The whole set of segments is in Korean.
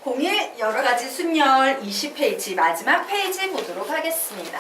01 여러가지 순열 20페이지 마지막 페이지 보도록 하겠습니다.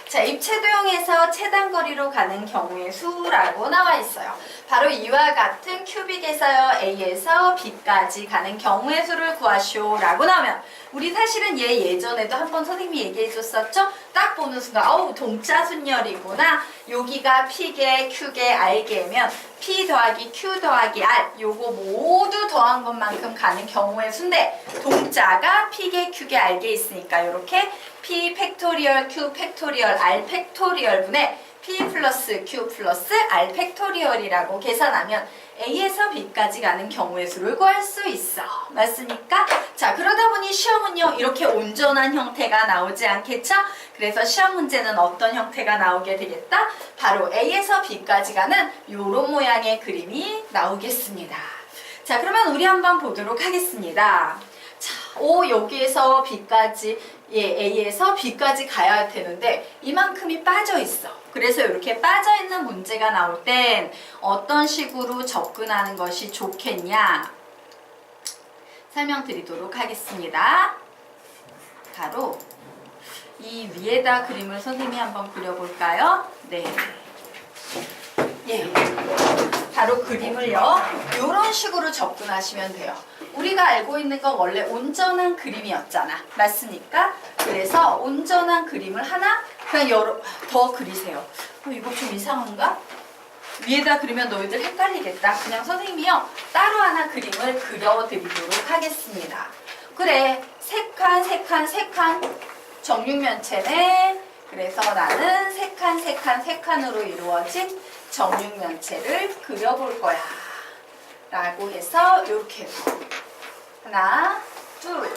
자, 입체도형에서 최단거리로 가는 경우의 수라고 나와 있어요. 바로 이와 같은 큐빅에서요 A에서 B까지 가는 경우의 수를 구하시오 라고 나오면 우리 사실은 얘 예전에도 한번 선생님이 얘기해 줬었죠? 딱 보는 순간 어우 동자 순열이구나. 여기가 P개, Q개, R개면 P 더하기 Q 더하기 R 요거 모두 더한 것만큼 가는 경우의 수인데 동자가 P개, Q개, R개 있으니까 요렇게 P 팩토리얼 Q 팩토리얼 R 팩토리얼 분의 P 플러스 Q 플러스 R 팩토리얼이라고 계산하면 A에서 B까지 가는 경우의 수를 구할 수 있어. 맞습니까? 자, 그러다 보니 시험은요 이렇게 온전한 형태가 나오지 않겠죠? 그래서 시험 문제는 어떤 형태가 나오게 되겠다? 바로 A에서 B까지 가는 요런 모양의 그림이 나오겠습니다. 자, 그러면 우리 한번 보도록 하겠습니다. 자, O 여기에서 B까지 A에서 B까지 가야 되는데 이만큼이 빠져 있어. 그래서 이렇게 빠져 있는 문제가 나올 땐 어떤 식으로 접근하는 것이 좋겠냐? 설명드리도록 하겠습니다. 바로 이 위에다 그림을 선생님이 한번 그려볼까요? 네. 예. 바로 그림을요 이런 식으로 접근하시면 돼요. 우리가 알고 있는 건 원래 온전한 그림이었잖아. 맞습니까? 그래서 온전한 그림을 하나 그냥 더 그리세요. 이거 좀 이상한가? 위에다 그리면 너희들 헷갈리겠다. 그냥 선생님이요 따로 하나 그림을 그려드리도록 하겠습니다. 그래, 세 칸 정육면체네. 그래서 나는 세 칸으로 이루어진 정육면체를 그려볼 거야 라고 해서 이렇게 해서 하나 둘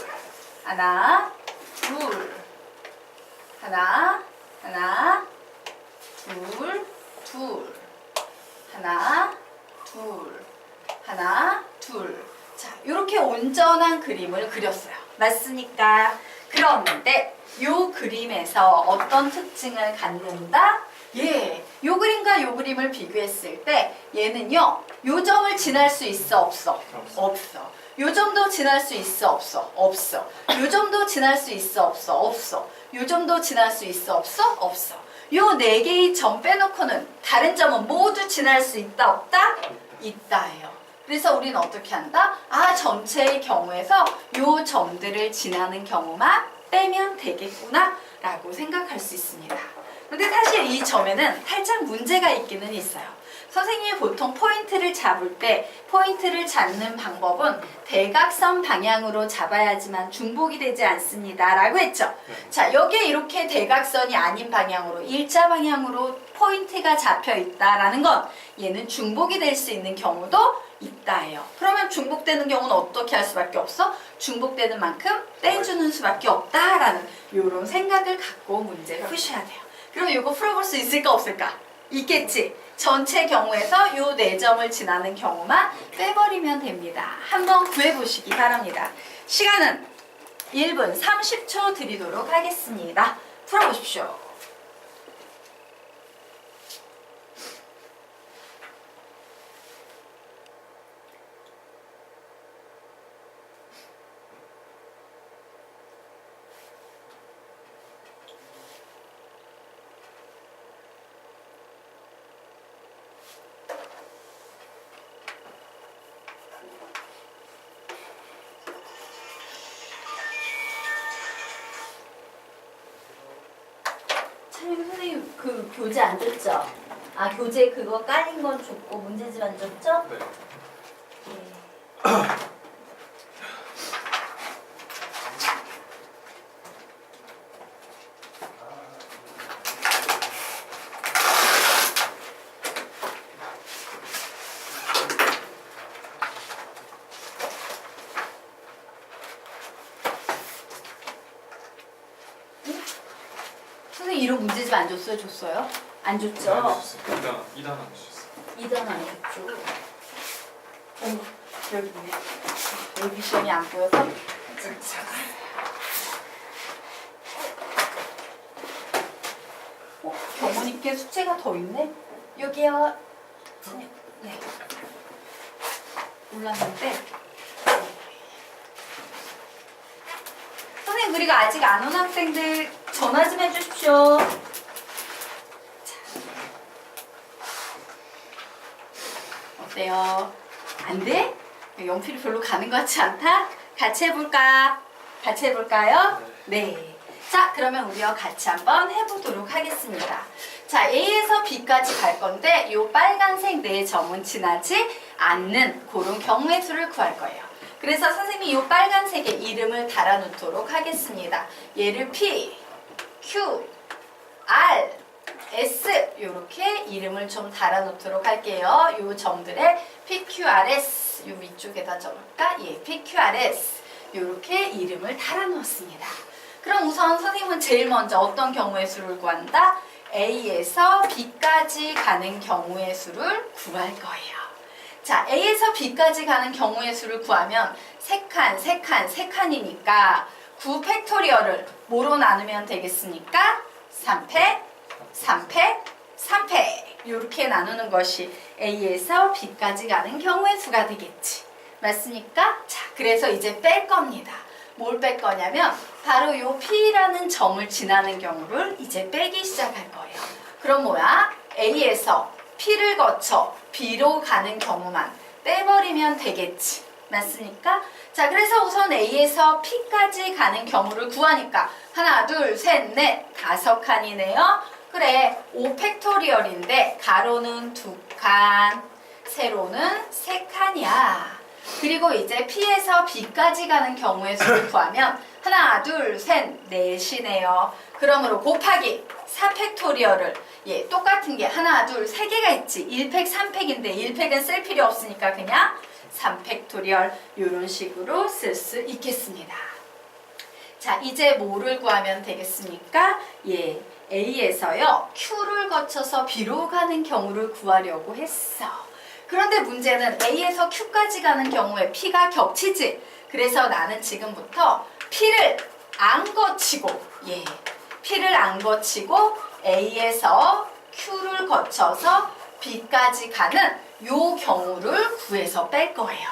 하나 둘 하나 둘 하나 둘 자, 이렇게 온전한 그림을 그렸어요. 맞습니까? 그런데 이 그림에서 어떤 특징을 갖는다? 예, 요 그림과 요 그림을 비교했을 때 얘는요 요 점을 지날 수 있어 없어? 없어. 요 점도 지날 수 있어 없어? 없어. 요 점도 지날 수 있어 없어? 없어. 요 점도 지날 수 있어 없어? 없어. 요 네 개의 점 빼놓고는 다른 점은 모두 지날 수 있다 없다? 있다예요. 그래서 우리는 어떻게 한다? 아, 전체의 경우에서 요 점들을 지나는 경우만 빼면 되겠구나 라고 생각할 수 있습니다. 근데 사실 이 점에는 살짝 문제가 있기는 있어요. 선생님이 보통 포인트를 잡을 때 포인트를 잡는 방법은 대각선 방향으로 잡아야지만 중복이 되지 않습니다 라고 했죠. 자, 여기에 이렇게 대각선이 아닌 방향으로 일자 방향으로 포인트가 잡혀 있다라는 건 얘는 중복이 될 수 있는 경우도 있다예요. 그러면 중복되는 경우는 어떻게 할 수밖에 없어? 중복되는 만큼 떼주는 수밖에 없다라는 이런 생각을 갖고 문제를 푸셔야 돼요. 그럼 이거 풀어볼 수 있을까 없을까? 있겠지. 전체 경우에서 요 네 점을 지나는 경우만 빼버리면 됩니다. 한번 구해보시기 바랍니다. 시간은 1분 30초 드리도록 하겠습니다. 풀어보십시오. 선생님 그 교재 안 줬죠? 아, 교재 그거 깔린 건 줬고 문제집 안 줬죠? 네. 네. 선생님 이런 문제집 안 줬어요? 줬어요? 안 줬죠? 2단 안 주셨어요. 2단 안 줬죠? 여기 있네. 여기 시험이 안 보여서 진짜. 경호님께 숙제가 더 있네? 여기요. 네. 올랐는데 그리고 아직 안 온 학생들 전화 좀 해주십시오. 어때요? 안 돼? 연필이 별로 가는 것 같지 않다? 같이 해볼까? 같이 해볼까요? 네. 자, 그러면 우리와 같이 한번 해보도록 하겠습니다. 자, A에서 B까지 갈 건데 이 빨간색 네 점은 지나지 않는 그런 경우의 수를 구할 거예요. 그래서 선생님이 이 빨간색에 이름을 달아놓도록 하겠습니다. 얘를 P, Q, R, S 이렇게 이름을 좀 달아놓도록 할게요. 이 점들의 PQRS 이 위쪽에다 적을까? 예, PQRS 이렇게 이름을 달아놓습니다. 그럼 우선 선생님은 제일 먼저 어떤 경우의 수를 구한다? A에서 B까지 가는 경우의 수를 구할 거예요. 자, A에서 B까지 가는 경우의 수를 구하면 3칸이니까 9 팩토리얼을 뭐로 나누면 되겠습니까? 3팩, 3팩, 3팩 이렇게 나누는 것이 A에서 B까지 가는 경우의 수가 되겠지. 맞습니까? 자, 그래서 이제 뺄 겁니다. 뭘 뺄 거냐면 바로 요 P라는 점을 지나는 경우를 이제 빼기 시작할 거예요. 그럼 뭐야? A에서 P를 거쳐 B로 가는 경우만 빼버리면 되겠지. 맞습니까? 자, 그래서 우선 A에서 P까지 가는 경우를 구하니까 하나, 둘, 셋, 넷, 5칸이네요. 그래, 5 팩토리얼인데 가로는 2칸, 세로는 3칸이야. 그리고 이제 P에서 B까지 가는 경우의 수를 구하면 하나, 둘, 셋, 넷이네요. 그러므로 곱하기 4팩토리얼을 예, 똑같은 게 하나, 둘, 세 개가 있지. 1팩, 3팩인데 1팩은 쓸 필요 없으니까 그냥 3팩토리얼 이런 식으로 쓸 수 있겠습니다. 자, 이제 뭐를 구하면 되겠습니까? 예, A에서요 Q를 거쳐서 B로 가는 경우를 구하려고 했어. 그런데 문제는 A에서 Q까지 가는 경우에 P가 겹치지. 그래서 나는 지금부터 P를 안 거치고 예, P를 안 거치고 A에서 Q를 거쳐서 B까지 가는 요 경우를 구해서 뺄 거예요.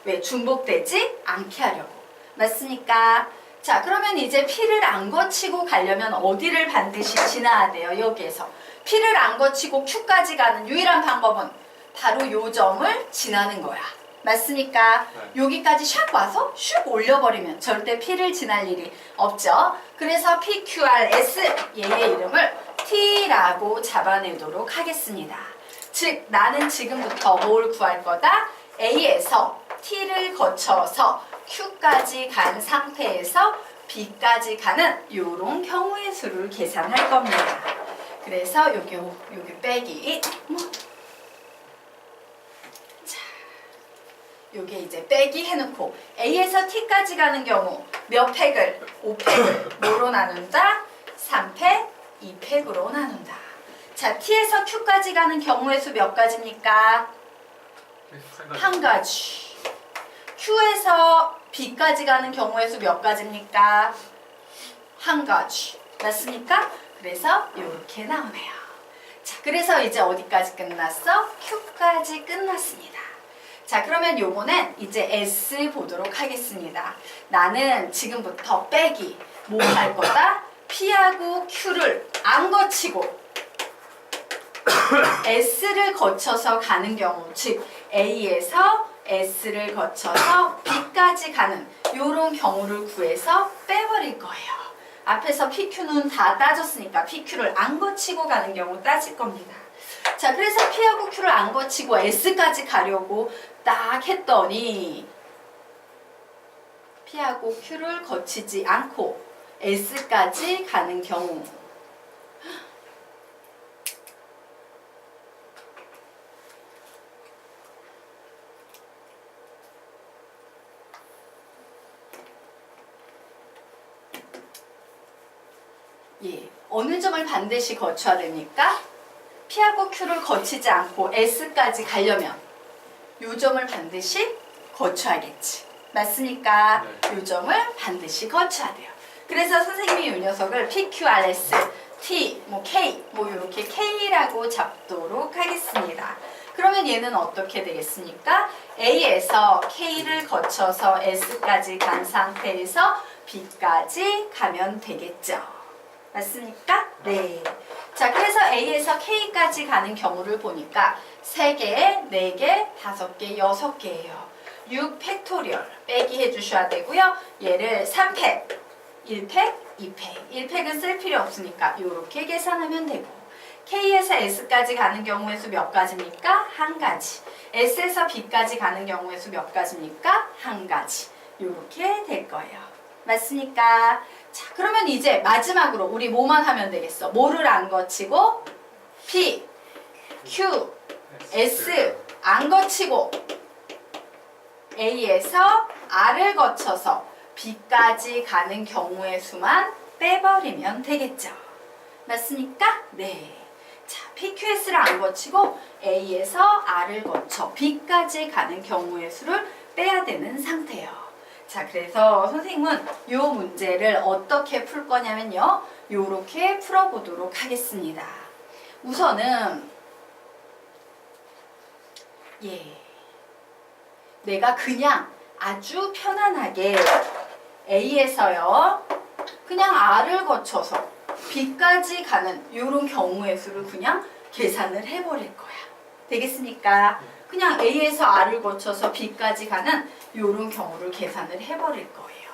왜? 중복되지 않게 하려고. 맞습니까? 자, 그러면 이제 P를 안 거치고 가려면 어디를 반드시 지나야 돼요? 여기에서. P를 안 거치고 Q까지 가는 유일한 방법은 바로 요 점을 지나는 거야. 맞습니까? 네. 여기까지 샥 와서 슉 올려버리면 절대 P를 지날 일이 없죠. 그래서 PQRS 얘의 이름을 T라고 잡아내도록 하겠습니다. 즉 나는 지금부터 뭘 구할 거다? A에서 T를 거쳐서 Q까지 간 상태에서 B까지 가는 요런 경우의 수를 계산할 겁니다. 그래서 여기 빼기 요게 이제 빼기 해놓고 A에서 T까지 가는 경우 몇 팩을? 5팩을 뭐로 나눈다? 3팩, 2팩으로 나눈다. 자, T에서 Q까지 가는 경우의 수 몇 가지입니까? 한 가지. Q에서 B까지 가는 경우의 수 몇 가지입니까? 한 가지. 맞습니까? 그래서 이렇게 나오네요. 자, 그래서 이제 어디까지 끝났어? Q까지 끝났습니다. 자, 그러면 요거는 이제 S 보도록 하겠습니다. 나는 지금부터 빼기 뭐 할 거다? P하고 Q를 안 거치고 S를 거쳐서 가는 경우, 즉 A에서 S를 거쳐서 B까지 가는 요런 경우를 구해서 빼버릴 거예요. 앞에서 PQ는 다 따졌으니까 PQ를 안 거치고 가는 경우 따질 겁니다. 자, 그래서 P하고 Q를 안 거치고 S까지 가려고 딱 했더니 P하고 Q를 거치지 않고 S까지 가는 경우 예, 어느 점을 반드시 거쳐야 됩니까? P하고 Q를 거치지 않고 S까지 가려면 요 점을 반드시 거쳐야겠지. 맞습니까? 네. 요 점을 반드시 거쳐야 돼요. 그래서 선생님이 이 녀석을 PQRS, T, K, 이렇게 K라고 잡도록 하겠습니다. 그러면 얘는 어떻게 되겠습니까? A에서 K를 거쳐서 S까지 간 상태에서 B까지 가면 되겠죠. 맞습니까? 네. 자, 그래서 A에서 K까지 가는 경우를 보니까 3개, 4개, 5개, 6개예요. 6 팩토리얼 빼기 해주셔야 되고요. 얘를 3팩, 1팩, 2팩. 1팩은 쓸 필요 없으니까 이렇게 계산하면 되고 K에서 S까지 가는 경우의 수 몇 가지입니까? 한 가지. S에서 B까지 가는 경우의 수 몇 가지입니까? 한 가지. 이렇게 될 거예요. 맞습니까? 자, 그러면 이제 마지막으로 우리 뭐만 하면 되겠어? 뭐를 안 거치고 P, Q, S 안 거치고 A에서 R을 거쳐서 B까지 가는 경우의 수만 빼버리면 되겠죠. 맞습니까? 네. 자, PQS를 안 거치고 A에서 R을 거쳐 B까지 가는 경우의 수를 빼야 되는 상태예요. 자, 그래서 선생님은 이 문제를 어떻게 풀 거냐면요. 요렇게 풀어보도록 하겠습니다. 우선은 내가 그냥 아주 편안하게 A에서요. 그냥 R을 거쳐서 B까지 가는 이런 경우의 수를 그냥 계산을 해버릴 거야. 되겠습니까? 그냥 A에서 R을 거쳐서 B까지 가는 이런 경우를 계산을 해버릴 거예요.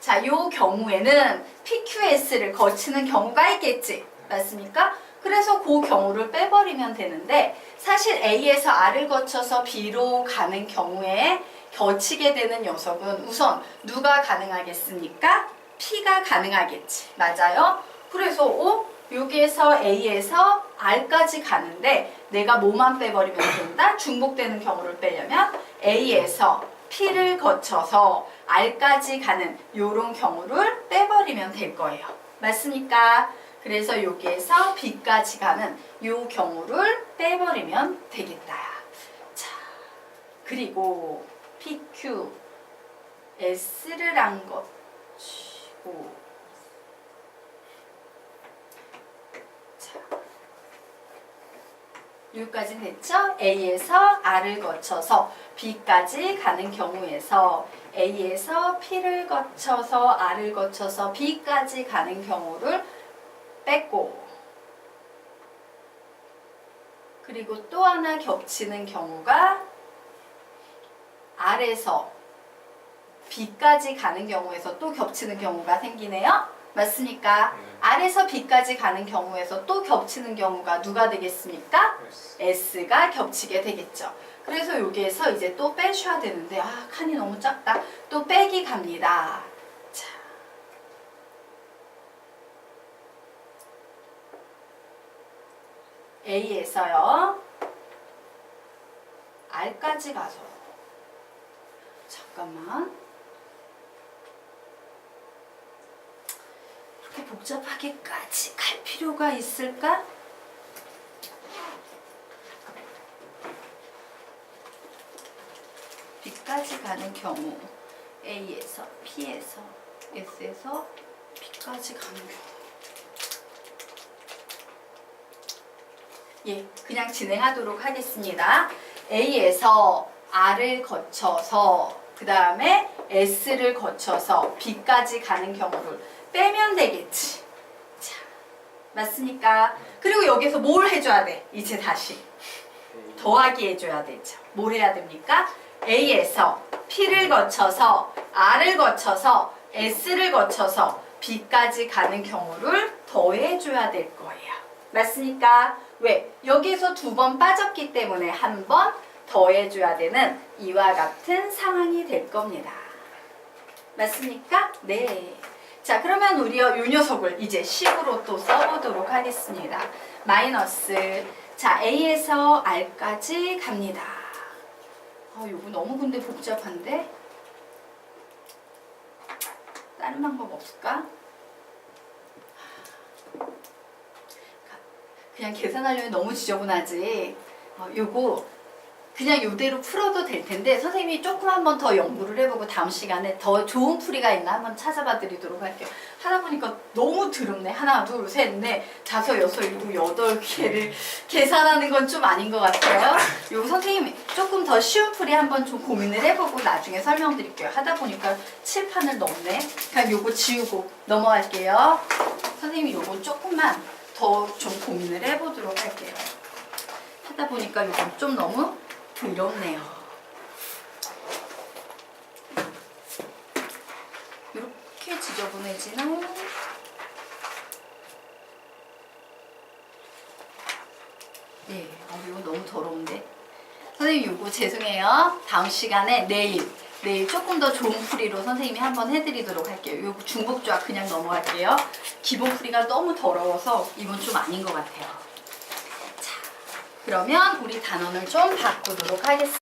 자, 이 경우에는 PQS를 거치는 경우가 있겠지. 맞습니까? 그래서 그 경우를 빼버리면 되는데 사실 A에서 R을 거쳐서 B로 가는 경우에 거치게 되는 녀석은 우선 누가 가능하겠습니까? P가 가능하겠지. 맞아요? 그래서 여기에서 A에서 R까지 가는데 내가 뭐만 빼버리면 된다? 중복되는 경우를 빼려면 A에서 P를 거쳐서 R까지 가는 이런 경우를 빼버리면 될 거예요. 맞습니까? 그래서 여기에서 B까지 가는 이 경우를 빼버리면 되겠다. 자, 그리고 PQ, S를 안 거치고 여기까지 됐죠? A에서 R을 거쳐서 B까지 가는 경우에서 A에서 P를 거쳐서 R을 거쳐서 B까지 가는 경우를 뺐고 그리고 또 하나 겹치는 경우가 R에서 B까지 가는 경우에서 또 겹치는 경우가 생기네요. 맞습니까? R에서 B까지 가는 경우에서 또 겹치는 경우가 누가 되겠습니까? S가 겹치게 되겠죠. 그래서 여기에서 이제 또 빼셔야 되는데 칸이 너무 작다. 또 빼기 갑니다. 자, A에서요. R까지 가서 잠깐만. 그렇게 복잡하게까지 갈 필요가 있을까? B까지 가는 경우 A에서 P에서 S에서 B까지 가는 경우 그냥 진행하도록 하겠습니다. A에서 R을 거쳐서 그 다음에 S를 거쳐서 B까지 가는 경우를 빼면 되겠지. 자, 맞습니까? 그리고 여기서 뭘 해줘야 돼? 이제 다시 더하기 해줘야 되죠. 뭘 해야 됩니까? A에서 P를 거쳐서 R을 거쳐서 S를 거쳐서 B까지 가는 경우를 더해줘야 될 거예요. 맞습니까? 왜? 여기서 2번 빠졌기 때문에 한 번 더해줘야 되는 이와 같은 상황이 될 겁니다. 맞습니까? 네. 자, 그러면 우리요 이 녀석을 이제 식으로 또 써보도록 하겠습니다. 마이너스 자 A에서 R까지 갑니다. 이거 너무 근데 복잡한데? 다른 방법 없을까? 그냥 계산하려면 너무 지저분하지. 요거 그냥 이대로 풀어도 될 텐데 선생님이 조금 한번 더 연구를 해보고 다음 시간에 더 좋은 풀이가 있나 한번 찾아봐 드리도록 할게요. 하다 보니까 너무 드럽네. 하나, 둘, 셋, 넷, 다섯, 여섯, 일곱, 여덟 개를 계산하는 건 좀 아닌 것 같아요. 요거 선생님이 조금 더 쉬운 풀이 한번 좀 고민을 해보고 나중에 설명드릴게요. 하다 보니까 칠판을 넘네. 그냥 요거 지우고 넘어갈게요. 선생님이 요거 조금만 더 좀 고민을 해보도록 할게요. 하다 보니까 요건 좀 너무 더럽네요. 이렇게 지저분해지나? 네, 이건 너무 더러운데. 선생님 요거 죄송해요. 다음 시간에 내일 조금 더 좋은 풀이로 선생님이 한번 해드리도록 할게요. 요거 중복조합 그냥 넘어갈게요. 기본 풀이가 너무 더러워서 이건 좀 아닌 것 같아요. 자, 그러면 우리 단원을 좀 바꾸도록 하겠습니다.